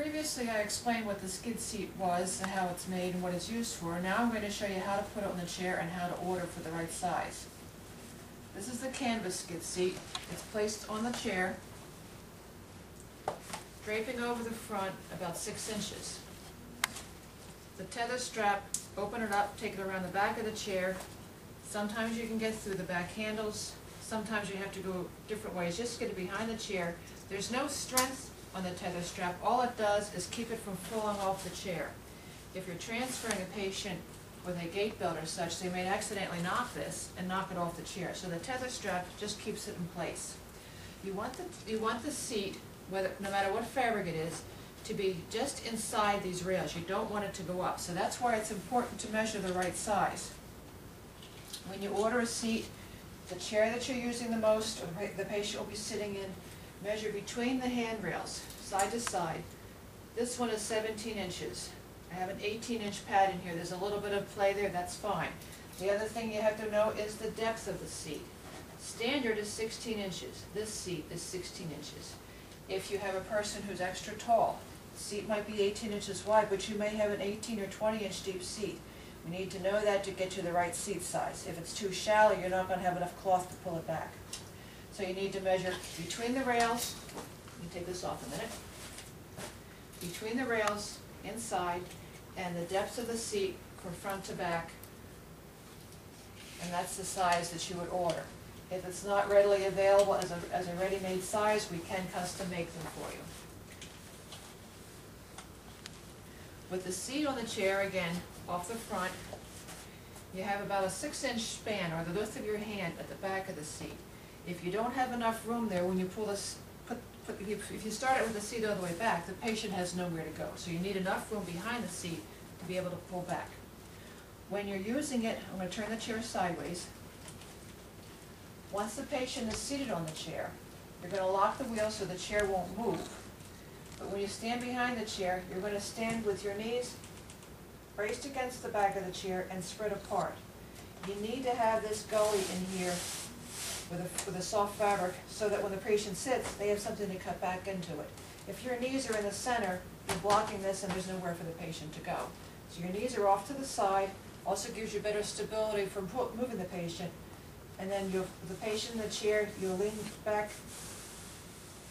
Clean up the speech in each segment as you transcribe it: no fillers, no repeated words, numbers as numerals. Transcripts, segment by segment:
Previously I explained what the skid seat was and how it's made and what it's used for. Now I'm going to show you how to put it on the chair and how to order for the right size. This is the canvas skid seat. It's placed on the chair, draping over the front about 6 inches. The tether strap, open it up, take it around the back of the chair. Sometimes you can get through the back handles, sometimes you have to go different ways. Just get it behind the chair. There's no strength on the tether strap. All it does is keep it from falling off the chair. If you're transferring a patient with a gait belt or such, they may accidentally knock this and knock it off the chair. So the tether strap just keeps it in place. You want the seat, no matter what fabric it is, to be just inside these rails. You don't want it to go up. So that's why it's important to measure the right size. When you order a seat, the chair that you're using the most, or the patient will be sitting in, measure between the handrails, side to side. This one is 17 inches. I have an 18-inch pad in here. There's a little bit of play there, that's fine. The other thing you have to know is the depth of the seat. Standard is 16 inches. This seat is 16 inches. If you have a person who's extra tall, the seat might be 18 inches wide, but you may have an 18 or 20-inch deep seat. We need to know that to get you the right seat size. If it's too shallow, you're not going to have enough cloth to pull it back. So you need to measure between the rails, let me take this off a minute, between the rails, inside, and the depth of the seat from front to back, and that's the size that you would order. If it's not readily available as a ready-made size, we can custom make them for you. With the seat on the chair, again, off the front, you have about a 6-inch span, or the width of your hand, at the back of the seat. If you don't have enough room there, when you pull this, if you start it with the seat all the way back, the patient has nowhere to go. So you need enough room behind the seat to be able to pull back. When you're using it, I'm going to turn the chair sideways. Once the patient is seated on the chair, you're going to lock the wheel so the chair won't move. But when you stand behind the chair, you're going to stand with your knees braced against the back of the chair and spread apart. You need to have this gully in here with a soft fabric so that when the patient sits, they have something to cut back into it. If your knees are in the center, you're blocking this and there's nowhere for the patient to go. So your knees are off to the side, also gives you better stability from moving the patient. And then the patient in the chair, you'll lean back,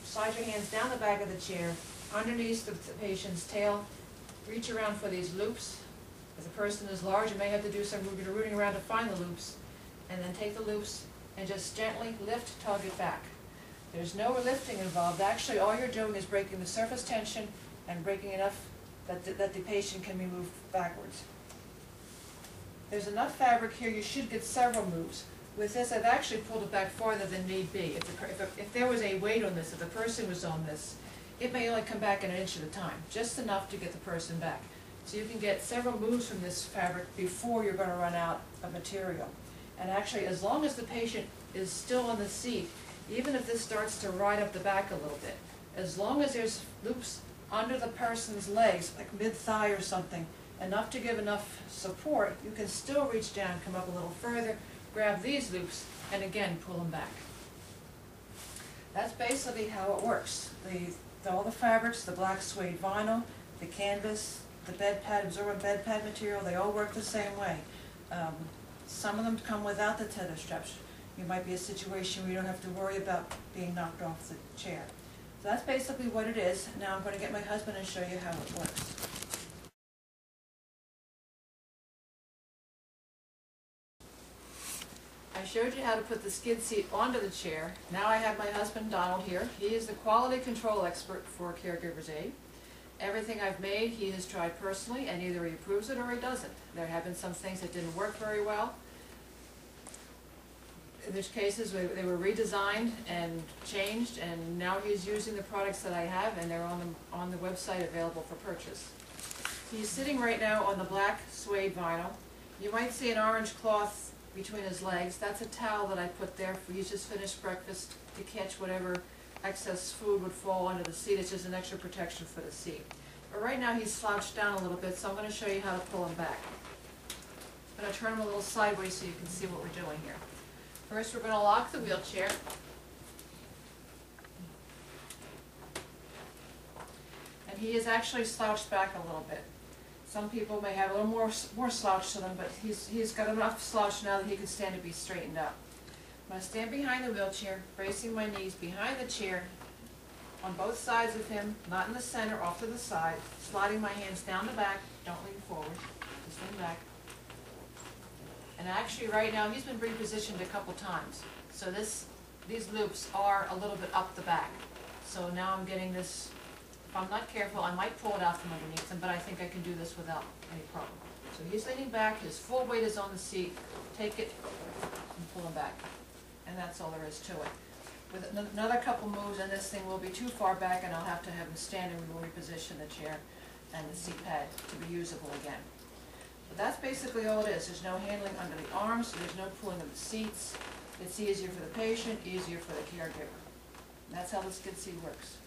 slide your hands down the back of the chair, underneath the patient's tail, reach around for these loops. If the person is large, you may have to do some rooting around to find the loops, and then take the loops and just gently lift, tug it back. There's no lifting involved. Actually, all you're doing is breaking the surface tension and breaking enough that the patient can be moved backwards. There's enough fabric here, you should get several moves. With this, I've actually pulled it back farther than need be. If there was a weight on this, if the person was on this, it may only come back an inch at a time, just enough to get the person back. So you can get several moves from this fabric before you're going to run out of material. And actually, as long as the patient is still on the seat, even if this starts to ride up the back a little bit, as long as there's loops under the person's legs, like mid-thigh or something, enough to give enough support, you can still reach down, come up a little further, grab these loops, and again, pull them back. That's basically how it works. All the fabrics, the black suede vinyl, the canvas, the bed pad, absorbent bed pad material, they all work the same way. Some of them come without the tether straps. You might be a situation where you don't have to worry about being knocked off the chair. So that's basically what it is. Now I'm going to get my husband and show you how it works. I showed you how to put the skid seat onto the chair. Now I have my husband Donald here. He is the quality control expert for Caregiver's Aid. Everything I've made he has tried personally, and either he approves it or he doesn't. There have been some things that didn't work very well. There's cases where they were redesigned and changed, and now he's using the products that I have, and they're on the website available for purchase. He's sitting right now on the black suede vinyl. You might see an orange cloth between his legs. That's a towel that I put there for he's just finished breakfast to catch whatever excess food would fall under the seat. It's just an extra protection for the seat. But right now he's slouched down a little bit, so I'm going to show you how to pull him back. I'm going to turn him a little sideways so you can see what we're doing here. First, we're going to lock the wheelchair. And he is actually slouched back a little bit. Some people may have a little more slouch to them, but he's got enough slouch now that he can stand to be straightened up. I'm going to stand behind the wheelchair, bracing my knees behind the chair, on both sides of him, not in the center, off to the side, sliding my hands down the back, don't lean forward, just lean back. And actually right now, he's been repositioned a couple times, so these loops are a little bit up the back. So now I'm getting this, if I'm not careful, I might pull it out from underneath him, but I think I can do this without any problem. So he's leaning back, his full weight is on the seat, take it and pull him back. And that's all there is to it. With another couple moves and this thing will be too far back and I'll have to have him stand and we will reposition the chair and the seat pad to be usable again. But that's basically all it is. There's no handling under the arms, there's no pulling of the seats. It's easier for the patient, easier for the caregiver. And that's how the skid seat works.